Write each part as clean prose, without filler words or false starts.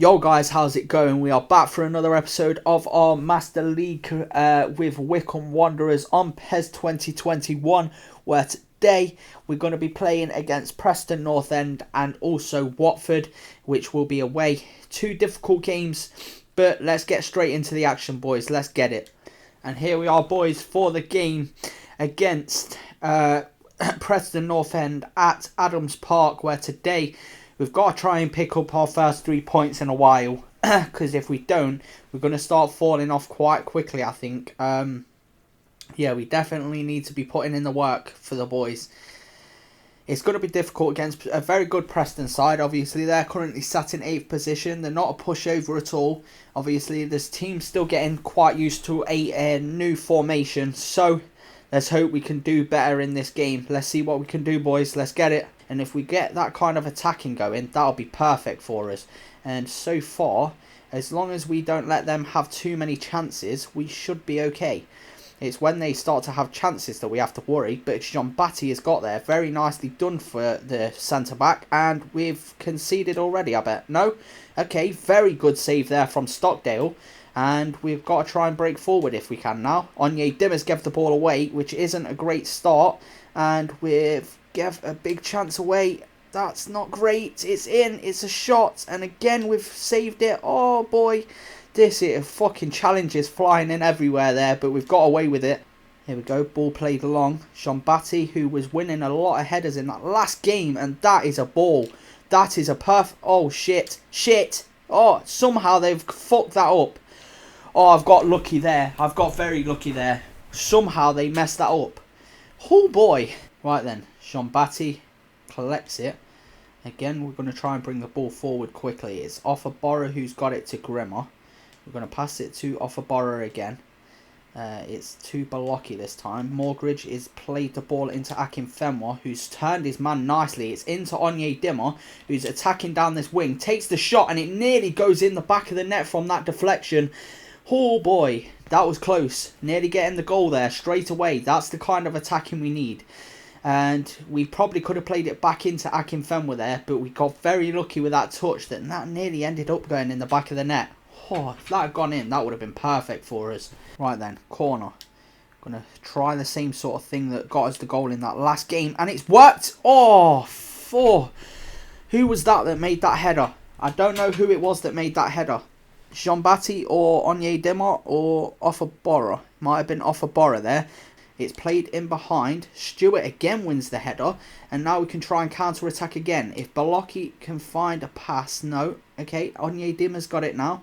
Yo guys, how's it going? We are back for another episode of our Master League with Wycombe Wanderers on PES 2021, where today we're going to be playing against Preston North End and also Watford, which will be away. Two difficult games, but let's get straight into the action, boys. Let's get it. And here we are, boys, for the game against Preston North End at Adams Park, where today we've got to try and pick up our first 3 points in a while, because if we don't, we're going to start falling off quite quickly, I think. Yeah, we definitely need to be putting in the work for the boys. It's going to be difficult against a very good Preston side. Obviously, they're currently sat in 8th position. They're not a pushover at all. Obviously, this team's still getting quite used to a new formation. So, let's hope we can do better in this game. Let's see what we can do, boys. Let's get it. And if we get that kind of attacking going, that'll be perfect for us. And so far, as long as we don't let them have too many chances, we should be okay. It's when they start to have chances that we have to worry. But Jean Batty has got there. Very nicely done for the centre-back. And we've conceded already, I bet. No? Okay, very good save there from Stockdale. And we've got to try and break forward if we can now. Onyedinma gave the ball away, which isn't a great start. And we've gave a big chance away. That's not great. It's in. It's a shot. And again, we've saved it. Oh, boy. This is fucking challenges flying in everywhere there. But we've got away with it. Here we go. Ball played along. Jean Batty, who was winning a lot of headers in that last game. And that is a ball. That is a perfect... Oh, shit. Shit. Oh, somehow they've fucked that up. Oh, I've got lucky there. I've got very lucky there. Somehow they messed that up. Oh, boy. Right then. Jean Batty collects it. Again, we're going to try and bring the ball forward quickly. It's Offerborough who's got it to Grimmer. We're going to pass it to Offerborough again. It's to Balocki this time. Morgridge is played the ball into Akinfenwa, who's turned his man nicely. It's into Onyedinma, who's attacking down this wing. Takes the shot and it nearly goes in the back of the net from that deflection. Oh boy, that was close. Nearly getting the goal there straight away. That's the kind of attacking we need. And we probably could have played it back into Akinfenwa there, but we got very lucky with that touch that nearly ended up going in the back of the net. Oh, if that had gone in, that would have been perfect for us. Right then, corner. Going to try the same sort of thing that got us the goal in that last game, and it's worked. Oh, who was that made that header? I don't know who it was that made that header. Jean Batty or Onyedinma or Offerborough. Might have been Offerborough there. It's played in behind. Stewart again wins the header. And now we can try and counter-attack again. If Balocki can find a pass. No. Okay, Onyedinma's got it now.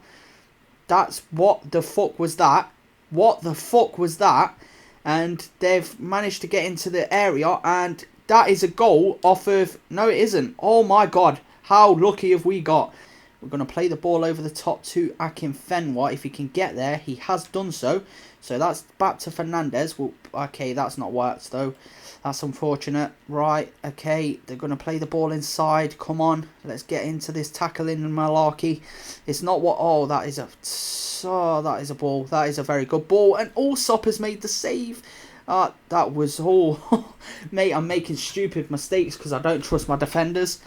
That's... What the fuck was that? What the fuck was that? And they've managed to get into the area. And that is a goal off of... No, it isn't. Oh my god. How lucky have we got? We're going to play the ball over the top to Akinfenwa. If he can get there, he has done so. So that's back to Fernandez. Well, okay, that's not worked though. That's unfortunate. Right, okay, they're going to play the ball inside. Come on, let's get into this tackling and malarkey. It's not what... Oh, that is a... Oh, that is a ball. That is a very good ball. And Allsop has made the save. That was all... Mate, I'm making stupid mistakes because I don't trust my defenders.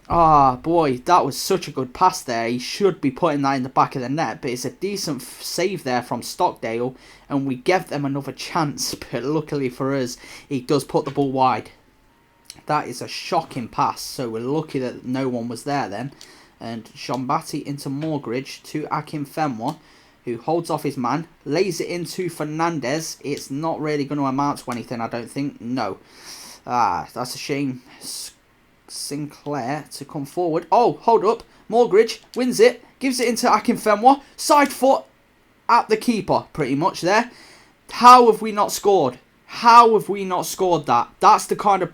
Ah, boy, that was such a good pass there. He should be putting that in the back of the net, but it's a decent save there from Stockdale, and we give them another chance, but luckily for us, he does put the ball wide. That is a shocking pass, so we're lucky that no one was there then. And Jean Batty into Morgridge to Akinfenwa, who holds off his man, lays it into Fernandez. It's not really going to amount to anything, I don't think. No. That's a shame. Sinclair to come forward. Oh, hold up. Morgridge wins it. Gives it into Akinfenwa. Side foot at the keeper, pretty much there. How have we not scored? How have we not scored that? That's the kind of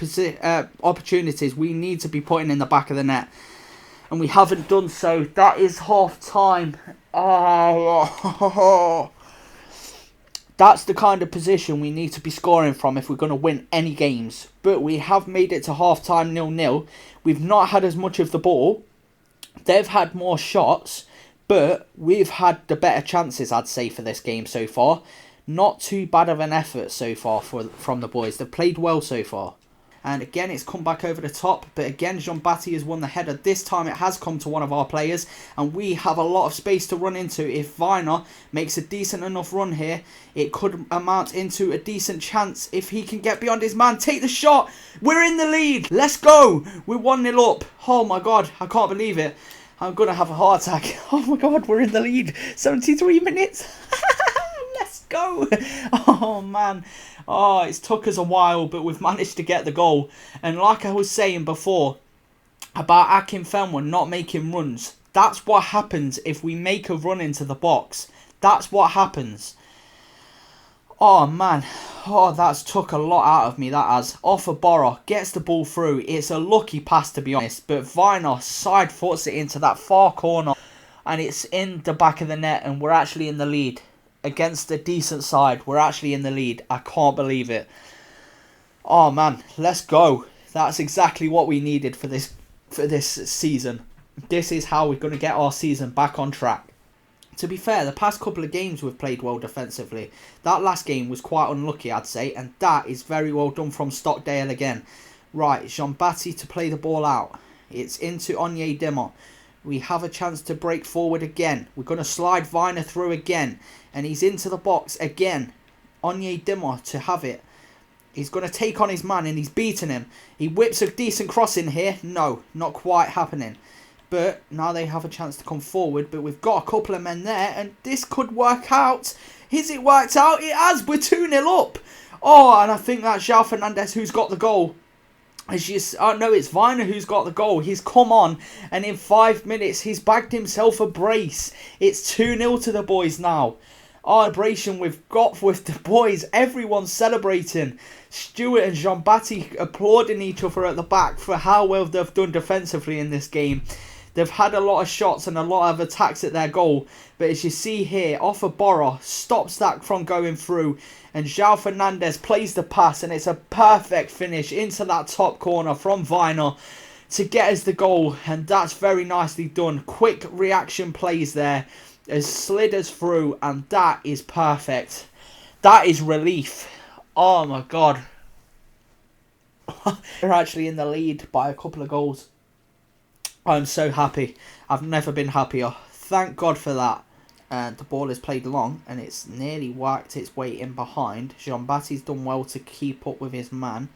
opportunities we need to be putting in the back of the net. And we haven't done so. That is half time. Oh. That's the kind of position we need to be scoring from if we're going to win any games. But we have made it to half-time 0-0. We've not had as much of the ball. They've had more shots. But we've had the better chances, I'd say, for this game so far. Not too bad of an effort so far from the boys. They've played well so far. And again, it's come back over the top. But again, Jean-Baptiste has won the header. This time it has come to one of our players. And we have a lot of space to run into. If Weiner makes a decent enough run here, it could amount into a decent chance. If he can get beyond his man, take the shot. We're in the lead. Let's go. We're 1-0 up. Oh my God, I can't believe it. I'm going to have a heart attack. Oh my God, we're in the lead. 73 minutes. Let's go. Oh man. Oh, it's took us a while, but we've managed to get the goal. And like I was saying before about Akinfenwa not making runs, that's what happens if we make a run into the box. That's what happens. Oh man. Oh, that's took a lot out of me, that has. Off of Borra, gets the ball through. It's a lucky pass, to be honest. But Weiner side foots it into that far corner. And it's in the back of the net, and we're actually in the lead. Against a decent side, we're actually in the lead. I can't believe it. Oh man, let's go. That's exactly what we needed for this season. This is how we're going to get our season back on track. To be fair, the past couple of games we've played well defensively. That last game was quite unlucky, I'd say, and that is very well done from Stockdale again. Right, Jean-Baptiste to play the ball out. It's into Onyedinma. We have a chance to break forward again. We're going to slide Weiner through again. And he's into the box again. Onyedinma to have it. He's going to take on his man and he's beaten him. He whips a decent cross in here. No, not quite happening. But now they have a chance to come forward. But we've got a couple of men there. And this could work out. Has it worked out? It has. We're 2-0 up. Oh, and I think that's João Fernandes who's got the goal. No, it's Weiner who's got the goal. He's come on, and in 5 minutes, he's bagged himself a brace. It's 2-0 to the boys now. Our celebration we've got with the boys. Everyone's celebrating. Stuart and Jean-Baptiste applauding each other at the back for how well they've done defensively in this game. They've had a lot of shots and a lot of attacks at their goal. But as you see here, off of Borra, stops that from going through. And João Fernandes plays the pass. And it's a perfect finish into that top corner from Weiner to get us the goal. And that's very nicely done. Quick reaction plays there. As slid us through. And that is perfect. That is relief. Oh my God. We're actually in the lead by a couple of goals. I'm so happy. I've never been happier. Thank God for that. And the ball is played long and it's nearly worked its way in behind. Jean-Baptiste's done well to keep up with his man.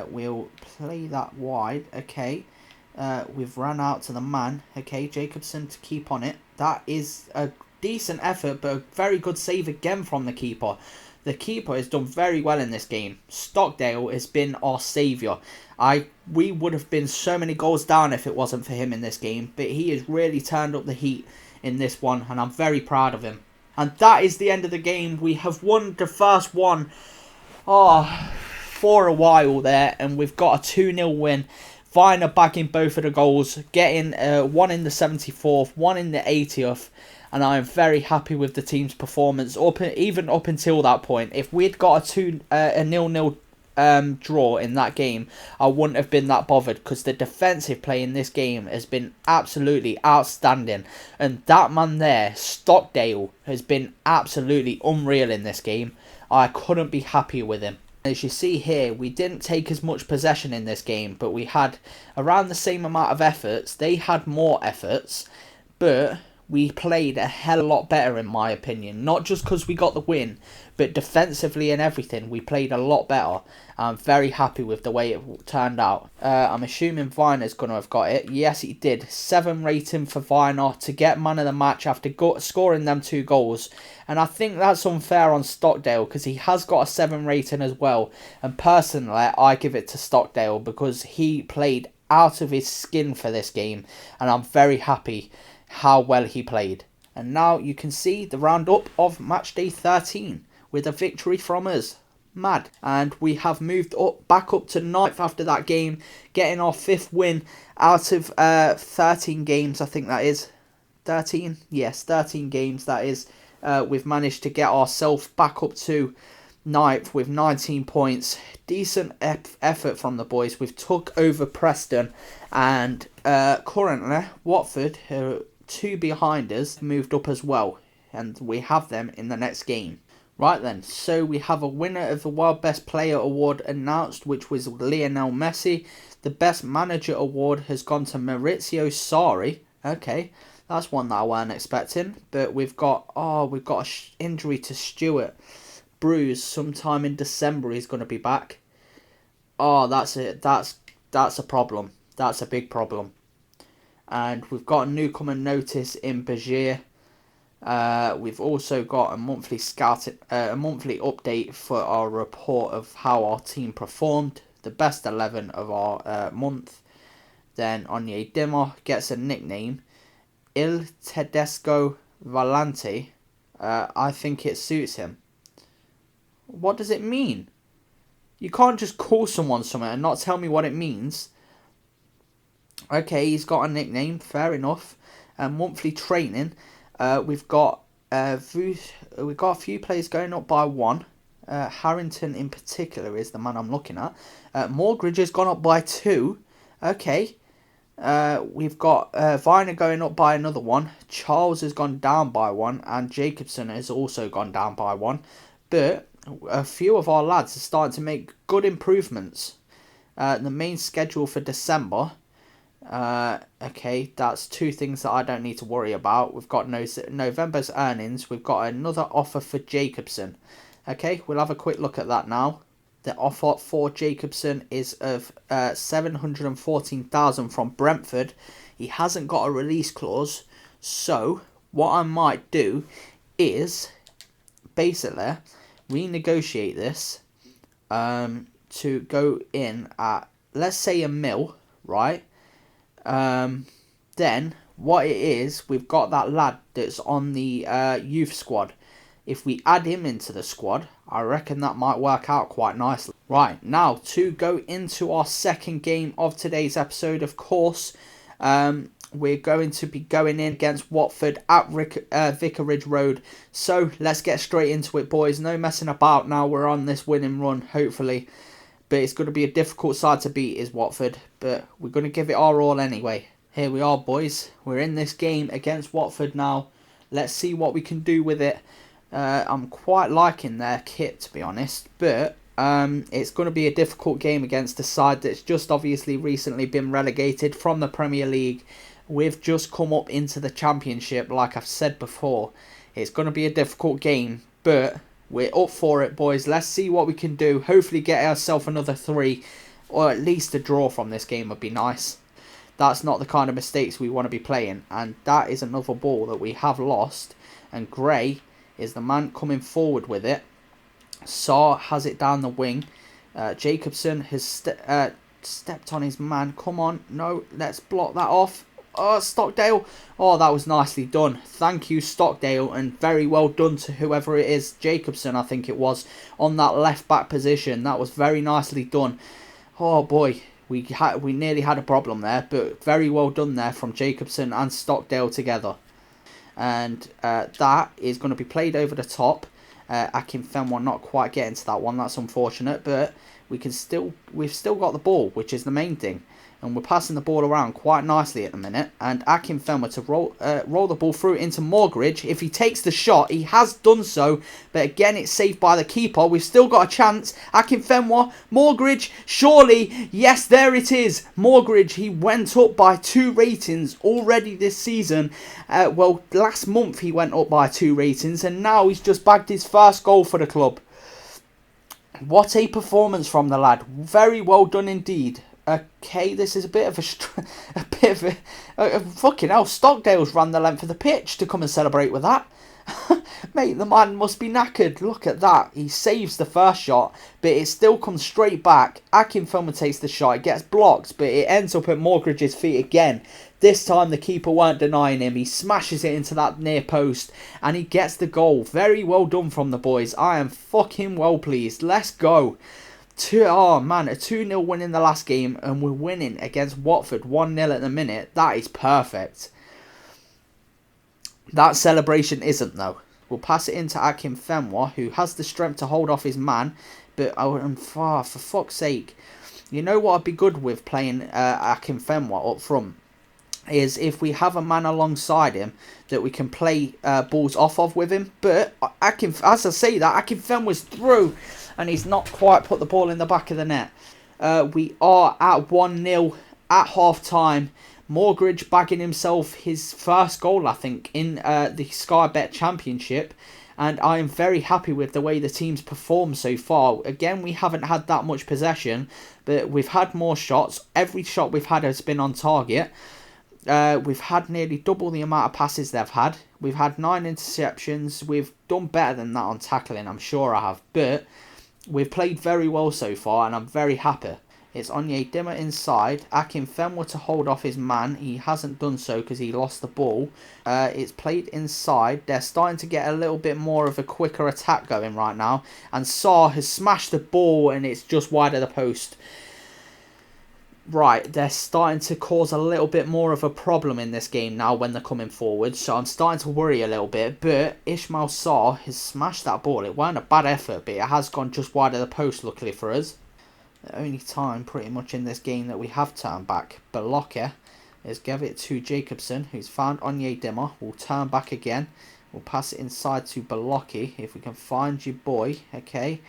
We'll play that wide. Okay. We've run out to the man. Okay, Jacobson to keep on it. That is a decent effort, but a very good save again from the keeper. The keeper has done very well in this game. Stockdale has been our saviour. We would have been so many goals down if it wasn't for him in this game. But he has really turned up the heat in this one. And I'm very proud of him. And that is the end of the game. We have won the first one for a while there. And we've got a 2-0 win. Weiner bagging both of the goals. Getting one in the 74th, one in the 80th. And I am very happy with the team's performance, even up until that point. If we'd got a 0-0 draw in that game, I wouldn't have been that bothered because the defensive play in this game has been absolutely outstanding. And that man there, Stockdale, has been absolutely unreal in this game. I couldn't be happier with him. As you see here, we didn't take as much possession in this game, but we had around the same amount of efforts. They had more efforts, but we played a hell of a lot better in my opinion. Not just because we got the win, but defensively and everything, we played a lot better. I'm very happy with the way it turned out. I'm assuming Weiner's going to have got it. Yes, he did. 7 rating for Weiner to get man of the match after scoring them 2 goals. And I think that's unfair on Stockdale because he has got a 7 rating as well. And personally, I give it to Stockdale because he played out of his skin for this game. And I'm very happy how well he played. And now you can see the roundup of matchday 13 with a victory from us. Mad. And we have moved back up to 9th after that game, getting our 5th win out of 13 games. I think that is 13. Yes, 13 games that is. We've managed to get ourselves back up to 9th with 19 points. Decent effort from the boys. We've took over Preston, and currently Watford, 2 behind us, moved up as well, and we have them in the next game. Right then, so we have a winner of the World Best Player Award announced, which was Lionel Messi. The Best Manager Award has gone to Maurizio Sarri. Okay, that's one that I weren't expecting. But we've got an injury to Stuart. Bruise sometime in December he's going to be back. Oh, that's it. That's a problem. That's a big problem. And we've got a newcomer notice in Bajir. We've also got a monthly update for our report of how our team performed. The best 11 of our month. Then Onyedinma gets a nickname, Il Tedesco Valente. I think it suits him. What does it mean? You can't just call someone something and not tell me what it means. Okay, he's got a nickname. Fair enough. Monthly training. We've got a few players going up by one. Harrington in particular is the man I'm looking at. Morgridge has gone up by 2. Okay. We've got Viner going up by another 1. Charles has gone down by 1. And Jacobson has also gone down by 1. But a few of our lads are starting to make good improvements. The main schedule for December. Okay, that's 2 things that I don't need to worry about. We've got November's earnings. We've got another offer for Jacobson. Okay, we'll have a quick look at that now. The offer for Jacobson is of 714,000 from Brentford. He hasn't got a release clause, so what I might do is basically renegotiate this to go in at, let's say, £1 million, right? Then what it is, we've got that lad that's on the youth squad. If we add him into the squad, I reckon that might work out quite nicely. Right, now to go into our second game of today's episode, of course, we're going to be going in against Watford at Vicarage Road. So let's get straight into it, boys. No messing about now. We're on this winning run, hopefully. But it's going to be a difficult side to beat, is Watford. But we're going to give it our all anyway. Here we are, boys. We're in this game against Watford now. Let's see what we can do with it. I'm quite liking their kit, to be honest. But it's going to be a difficult game against a side that's just obviously recently been relegated from the Premier League. We've just come up into the Championship, like I've said before. It's going to be a difficult game, but we're up for it, boys. Let's see what we can do. Hopefully get ourselves another 3, or at least a draw from this game would be nice. That's not the kind of mistakes we want to be playing. And that is another ball that we have lost. And Gray is the man coming forward with it. Sarr has it down the wing. Jacobson has stepped on his man. Come on. No, let's block that off. Oh, Stockdale. Oh, that was nicely done. Thank you, Stockdale. And very well done to whoever it is. Jacobson, I think it was, on that left back position. That was very nicely done. Oh, boy. We nearly had a problem there. But very well done there from Jacobson and Stockdale together. And that is going to be played over the top. Akinfenwa not quite getting to that one. That's unfortunate. But we've still got the ball, which is the main thing. And we're passing the ball around quite nicely at the minute. And Akinfenwa to roll the ball through into Morgridge. If he takes the shot, he has done so. But again, it's saved by the keeper. We've still got a chance. Akinfenwa, Morgridge, surely. Yes, there it is. Morgridge, he went up by 2 ratings already this season. Well, last month he went up by 2 ratings. And now he's just bagged his first goal for the club. What a performance from the lad. Very well done indeed. Okay, this is a bit of a fucking hell. Stockdale's ran the length of the pitch to come and celebrate with that. Mate, the man must be knackered. Look at that. He saves the first shot, but it still comes straight back. Akinfenwa takes the shot. It gets blocked, but it ends up at Morgridge's feet again. This time the keeper weren't denying him. He smashes it into that near post, and he gets the goal. Very well done from the boys. I am fucking well pleased. Let's go. Oh man, a 2-0 win in the last game, and we're winning against Watford 1-0 at the minute. That is perfect. That celebration isn't, though. We'll pass it into Akinfenwa, who has the strength to hold off his man. But for fuck's sake, you know what I'd be good with playing Akinfenwa up front? is if we have a man alongside him that we can play balls off of with him. But as I say that, Akinfenwa was through, and he's not quite put the ball in the back of the net. We are at 1-0 at half-time. Morgridge bagging himself his first goal, I think, in the Sky Bet Championship. And I am very happy with the way the team's performed so far. Again, we haven't had that much possession, but we've had more shots. Every shot we've had has been on target. We've had nearly double the amount of passes they've had. We've had 9 interceptions. We've done better than that on tackling, I'm sure I have. But we've played very well so far, and I'm very happy. It's Onyedinma inside. Akinfenwa to hold off his man. He hasn't done so because he lost the ball. It's played inside. They're starting to get a little bit more of a quicker attack going right now. And Sarr has smashed the ball, and it's just wide of the post. Right, they're starting to cause a little bit more of a problem in this game now when they're coming forward. So I'm starting to worry a little bit. But Ismail Sarr has smashed that ball. It weren't a bad effort, but it has gone just wide of the post, luckily for us. The only time pretty much in this game that we have turned back. Baloke is give it to Jacobson, who's found Onyedinma. We'll turn back again. We'll pass it inside to Baloke. If we can find your boy, okay.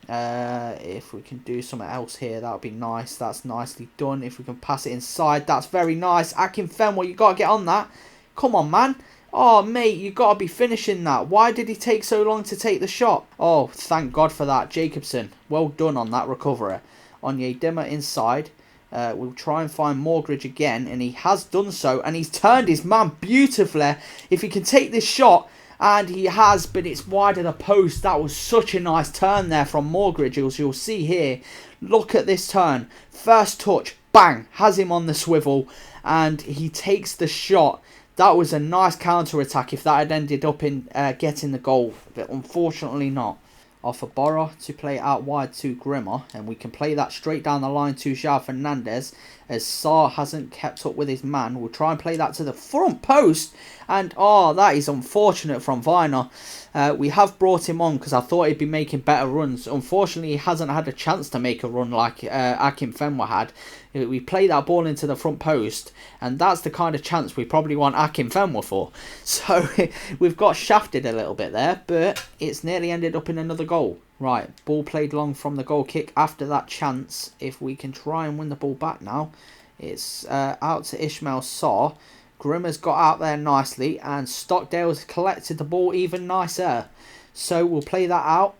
If we can do something else here, that would be nice. That's nicely done. If we can pass it inside, that's very nice. Akinfenwa, you got to get on that. Come on, man. Oh, mate, you got to be finishing that. Why did he take so long to take the shot? Oh, thank God for that. Jacobson, well done on that recovery. Onyedinma inside. We'll try and find Morgridge again, and he has done so, and he's turned his man beautifully. If he can take this shot, and he has, but it's wide of the post. That was such a nice turn there from Morgridge, as you'll see here. Look at this turn. First touch, bang, has him on the swivel, and he takes the shot. That was a nice counter-attack if that had ended up in getting the goal, but unfortunately not. Off a Borra to play out wide to Grimmer, and we can play that straight down the line to João Fernandes, as Sarr hasn't kept up with his man. We'll try and play that to the front post, and oh, that is unfortunate from Viner. We have brought him on because I thought he'd be making better runs. Unfortunately, he hasn't had a chance to make a run like Akinfenwa had. We play that ball into the front post, and that's the kind of chance we probably want Akinfenwa for. So we've got shafted a little bit there, but it's nearly ended up in another goal. Right, ball played long from the goal kick after that chance. If we can try and win the ball back now, it's out to Ismail Sarr. Grimmer's got out there nicely, and Stockdale's collected the ball even nicer. So we'll play that out.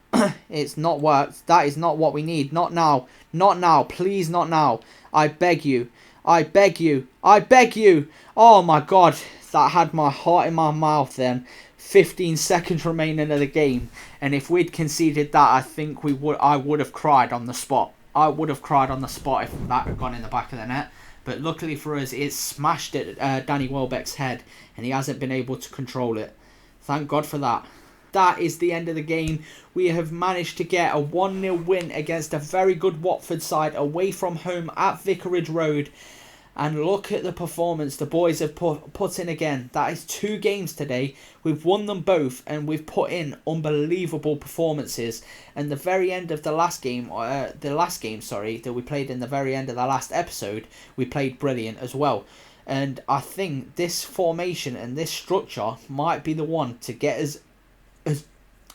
It's not worked. That is not what we need. Not now. Not now. Please, not now. I beg you. I beg you. I beg you. Oh my God. That had my heart in my mouth then. 15 seconds remaining of the game. And if we'd conceded that, I think I would have cried on the spot. I would have cried on the spot if that had gone in the back of the net. But luckily for us, it smashed at Danny Welbeck's head, and he hasn't been able to control it. Thank God for that. That is the end of the game. We have managed to get a 1-0 win against a very good Watford side away from home at Vicarage Road. And look at the performance the boys have put in again. That is 2 games today. We've won them both, and we've put in unbelievable performances. And the very end of the last game, that we played in the very end of the last episode, we played brilliant as well. And I think this formation and this structure might be the one to get us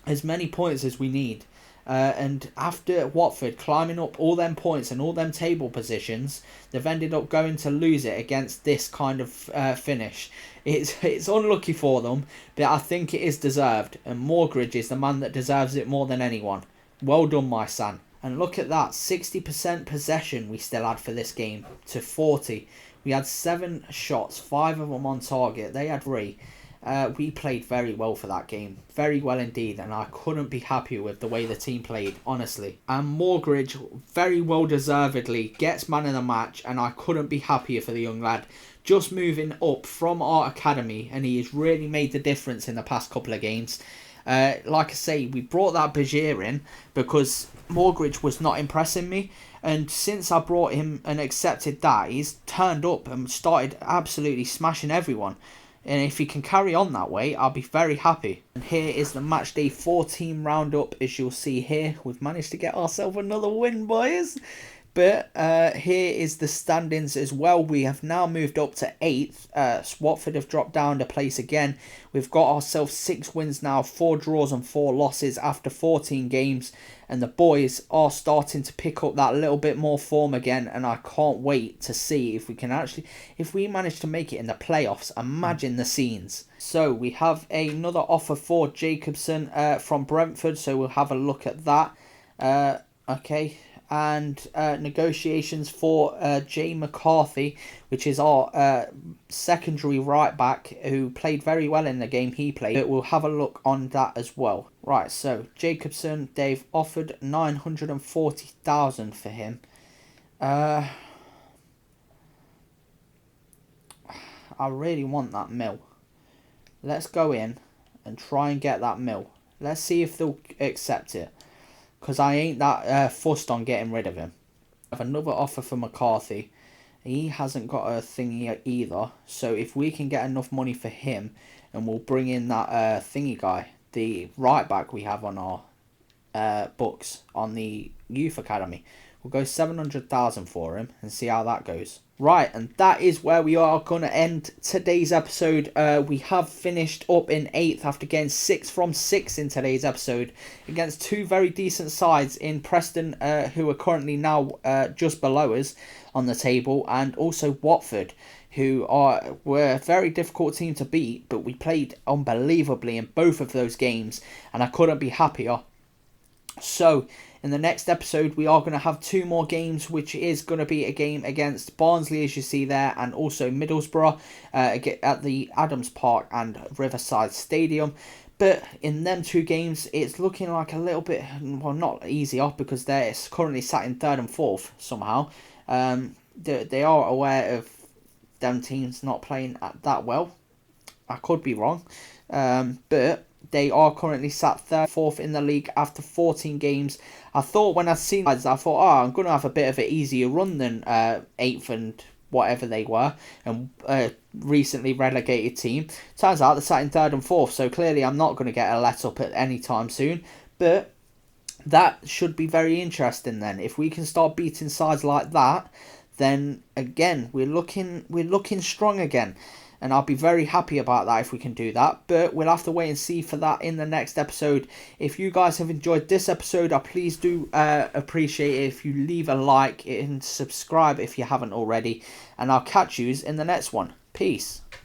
as many points as we need. And after Watford climbing up all them points and all them table positions, they've ended up going to lose it against this kind of finish. It's unlucky for them, but I think it is deserved. And Morgridge is the man that deserves it more than anyone. Well done, my son. And look at that, 60% possession we still had for this game to 40. We had 7 shots, 5 of them on target. They had 3. We played very well for that game. Very well indeed, and I couldn't be happier with the way the team played, honestly. And Morgridge, very well deservedly, gets man of the match, and I couldn't be happier for the young lad. Just moving up from our academy, and he has really made the difference in the past couple of games. Like I say, we brought that Bajir in because Morgridge was not impressing me. And since I brought him and accepted that, he's turned up and started absolutely smashing everyone. And if he can carry on that way, I'll be very happy. And here is the matchday 4 team roundup. As you'll see here, we've managed to get ourselves another win, boys. But here is the standings as well. We have now moved up to 8th. Watford have dropped down a place again. We've got ourselves 6 wins now, 4 draws and 4 losses after 14 games. And the boys are starting to pick up that little bit more form again. And I can't wait to see if we can actually, if we manage to make it in the playoffs, imagine the scenes. So we have another offer for Jacobson from Brentford. So we'll have a look at that. Okay. And negotiations for Jay McCarthy, which is our secondary right back who played very well in the game he played. But we'll have a look on that as well. Right, so Jacobson, they've offered 940,000 for him. I really want that mil. Let's go in and try and get that mil. Let's see if they'll accept it. Because I ain't that fussed on getting rid of him. I have another offer for McCarthy. He hasn't got a thingy either. So if we can get enough money for him, and we'll bring in that thingy guy, the right back we have on our books on the youth academy. We'll go 700,000 for him and see how that goes. Right, and that is where we are going to end today's episode. We have finished up in 8th after getting 6 from 6 in today's episode against 2 very decent sides in Preston, who are currently now just below us on the table, and also Watford, who were a very difficult team to beat, but we played unbelievably in both of those games, and I couldn't be happier. So in the next episode, we are going to have 2 more games, which is going to be a game against Barnsley, as you see there, and also Middlesbrough at the Adams Park and Riverside Stadium. But in them 2 games, it's looking like a little bit, well, not easier, because they're currently sat in 3rd and 4th somehow. They are aware of them teams not playing that well. I could be wrong. But they are currently sat 3rd, 4th in the league after 14 games. I thought when I seen that, I thought, I'm going to have a bit of an easier run than 8th and whatever they were, and recently relegated team. Turns out they're sat in 3rd and 4th, so clearly I'm not going to get a let up at any time soon. But that should be very interesting then. If we can start beating sides like that, then again, we're looking strong again. And I'll be very happy about that if we can do that. But we'll have to wait and see for that in the next episode. If you guys have enjoyed this episode, I please do appreciate it if you leave a like and subscribe if you haven't already. And I'll catch yous in the next one. Peace.